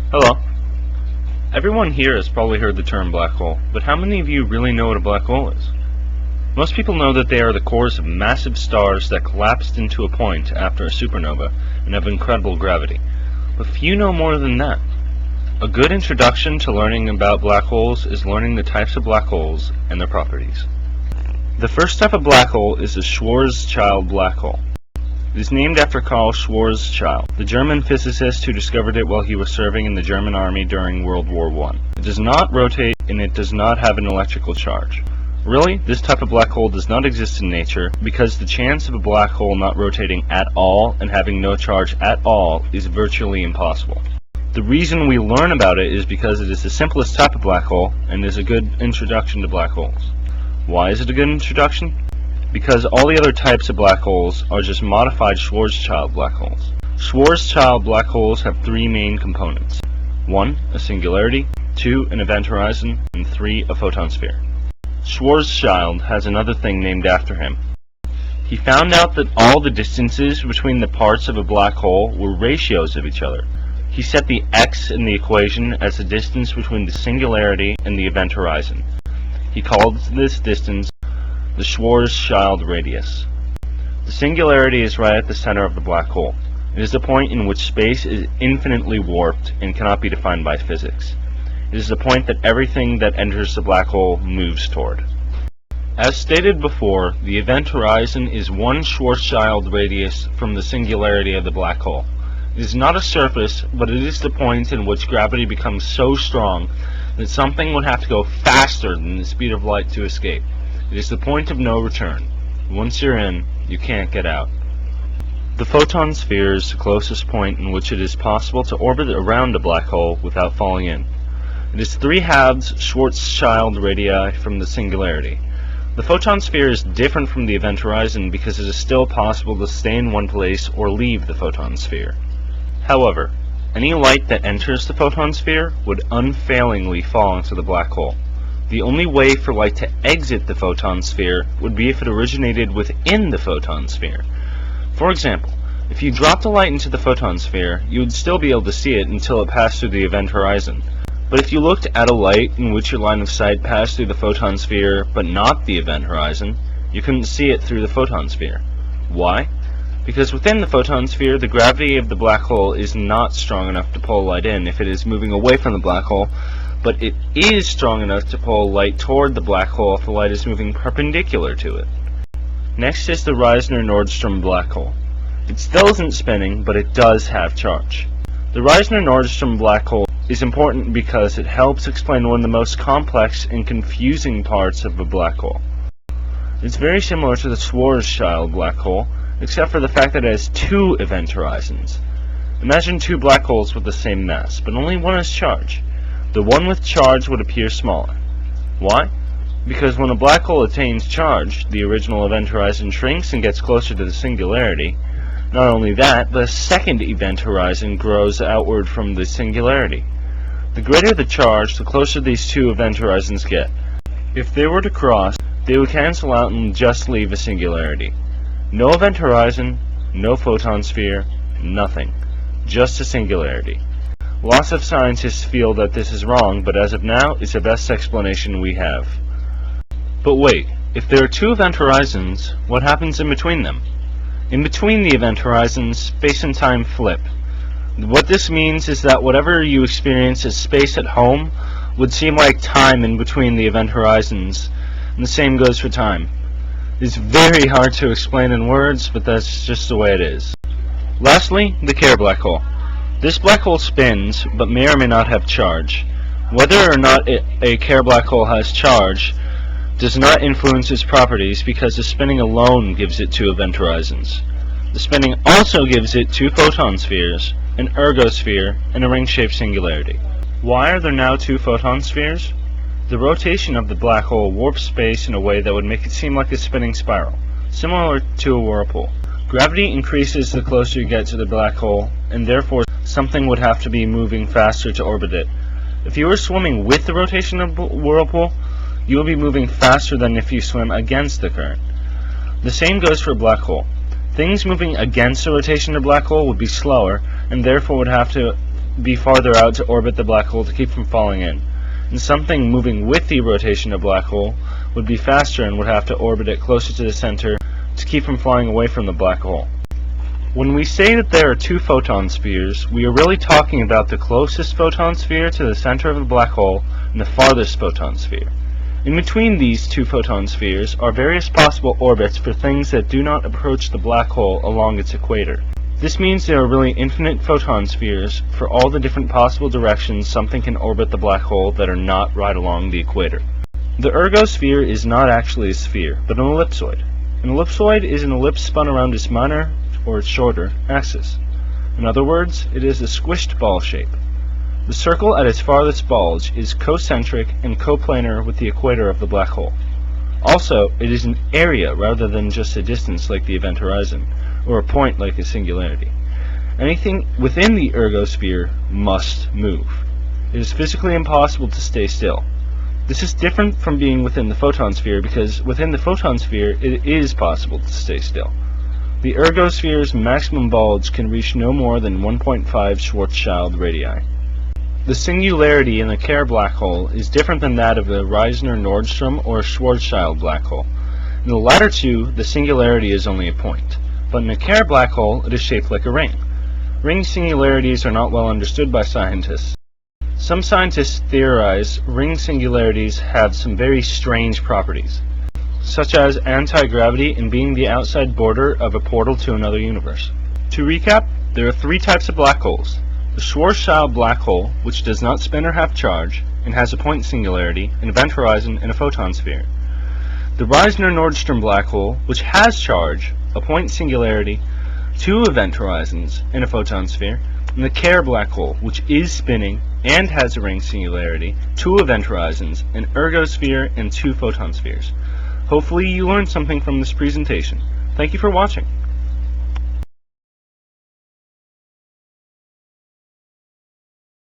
Hello. Everyone here has probably heard the term black hole, but how many of you really know what a black hole is? Most people know that they are the cores of massive stars that collapsed into a point after a supernova and have incredible gravity. But few know more than that. A good introduction to learning about black holes is learning the types of black holes and their properties. The first type of black hole is a Schwarzschild black hole. It is named after Karl Schwarzschild, the German physicist who discovered it while he was serving in the German army during World War I. It does not rotate and it does not have an electrical charge. Really, this type of black hole does not exist in nature because the chance of a black hole not rotating at all and having no charge at all is virtually impossible. The reason we learn about it is because it is the simplest type of black hole and is a good introduction to black holes. Why is it a good introduction? Because all the other types of black holes are just modified Schwarzschild black holes. Schwarzschild black holes have three main components. 1. A singularity, 2. An event horizon, and 3. A photon sphere. Schwarzschild has another thing named after him. He found out that all the distances between the parts of a black hole were ratios of each other. He set the x in the equation as the distance between the singularity and the event horizon. He called this distance the Schwarzschild radius. The singularity is right at the center of the black hole. It is the point in which space is infinitely warped and cannot be defined by physics. It is the point that everything that enters the black hole moves toward. As stated before, the event horizon is one Schwarzschild radius from the singularity of the black hole. It is not a surface, but it is the point in which gravity becomes so strong that something would have to go faster than the speed of light to escape. It is the point of no return. Once you're in, you can't get out. The photon sphere is the closest point in which it is possible to orbit around a black hole without falling in. It is 3/2 Schwarzschild radii from the singularity. The photon sphere is different from the event horizon because it is still possible to stay in one place or leave the photon sphere. However, any light that enters the photon sphere would unfailingly fall into the black hole. The only way for light to exit the photon sphere would be if it originated within the photon sphere. For example, if you dropped a light into the photon sphere, you would still be able to see it until it passed through the event horizon. But if you looked at a light in which your line of sight passed through the photon sphere but not the event horizon, you couldn't see it through the photon sphere. Why? Because within the photon sphere, the gravity of the black hole is not strong enough to pull light in if it is moving away from the black hole, but it is strong enough to pull light toward the black hole if the light is moving perpendicular to it. Next is the Reissner-Nordström black hole. It still isn't spinning, but it does have charge. The Reissner-Nordström black hole is important because it helps explain one of the most complex and confusing parts of a black hole. It's very similar to the Schwarzschild black hole, except for the fact that it has two event horizons. Imagine two black holes with the same mass, but only one has charge. The one with charge would appear smaller. Why? Because when a black hole attains charge, the original event horizon shrinks and gets closer to the singularity. Not only that, but a second event horizon grows outward from the singularity. The greater the charge, the closer these two event horizons get. If they were to cross, they would cancel out and just leave a singularity. No event horizon, no photon sphere, nothing. Just a singularity. Lots of scientists feel that this is wrong, but as of now, it's the best explanation we have. But wait, if there are two event horizons, what happens in between them? In between the event horizons, space and time flip. What this means is that whatever you experience as space at home would seem like time in between the event horizons, and the same goes for time. It's very hard to explain in words, but that's just the way it is. Lastly, the Kerr black hole. This black hole spins, but may or may not have charge. Whether or not a Kerr black hole has charge does not influence its properties because the spinning alone gives it two event horizons. The spinning also gives it two photon spheres, an ergosphere, and a ring-shaped singularity. Why are there now two photon spheres? The rotation of the black hole warps space in a way that would make it seem like a spinning spiral, similar to a whirlpool. Gravity increases the closer you get to the black hole, and therefore something would have to be moving faster to orbit it. If you were swimming with the rotation of the whirlpool, you will be moving faster than if you swim against the current. The same goes for a black hole. Things moving against the rotation of a black hole would be slower, and therefore would have to be farther out to orbit the black hole to keep from falling in, and something moving with the rotation of black hole would be faster and would have to orbit it closer to the center to keep from flying away from the black hole. When we say that there are two photon spheres, we are really talking about the closest photon sphere to the center of the black hole and the farthest photon sphere. In between these two photon spheres are various possible orbits for things that do not approach the black hole along its equator. This means there are really infinite photon spheres for all the different possible directions something can orbit the black hole that are not right along the equator. The ergosphere is not actually a sphere, but an ellipsoid. An ellipsoid is an ellipse spun around its minor, or its shorter, axis. In other words, it is a squished ball shape. The circle at its farthest bulge is concentric and coplanar with the equator of the black hole. Also, it is an area rather than just a distance like the event horizon, or a point like a singularity. Anything within the ergosphere must move. It is physically impossible to stay still. This is different from being within the photon sphere because within the photon sphere it is possible to stay still. The ergosphere's maximum bulge can reach no more than 1.5 Schwarzschild radii. The singularity in the Kerr black hole is different than that of a Reisner-Nordstrom or Schwarzschild black hole. In the latter two, the singularity is only a point, but in a Kerr black hole it is shaped like a ring. Ring singularities are not well understood by scientists. Some scientists theorize ring singularities have some very strange properties, such as anti-gravity and being the outside border of a portal to another universe. To recap, there are three types of black holes. The Schwarzschild black hole, which does not spin or have charge, and has a point singularity, an event horizon, and a photon sphere. The Reisner-Nordstrom black hole, which has charge, a point singularity, two event horizons, and a photon sphere. And the Kerr black hole, which is spinning and has a ring singularity, two event horizons, an ergosphere, and two photon spheres. Hopefully you learned something from this presentation. Thank you for watching.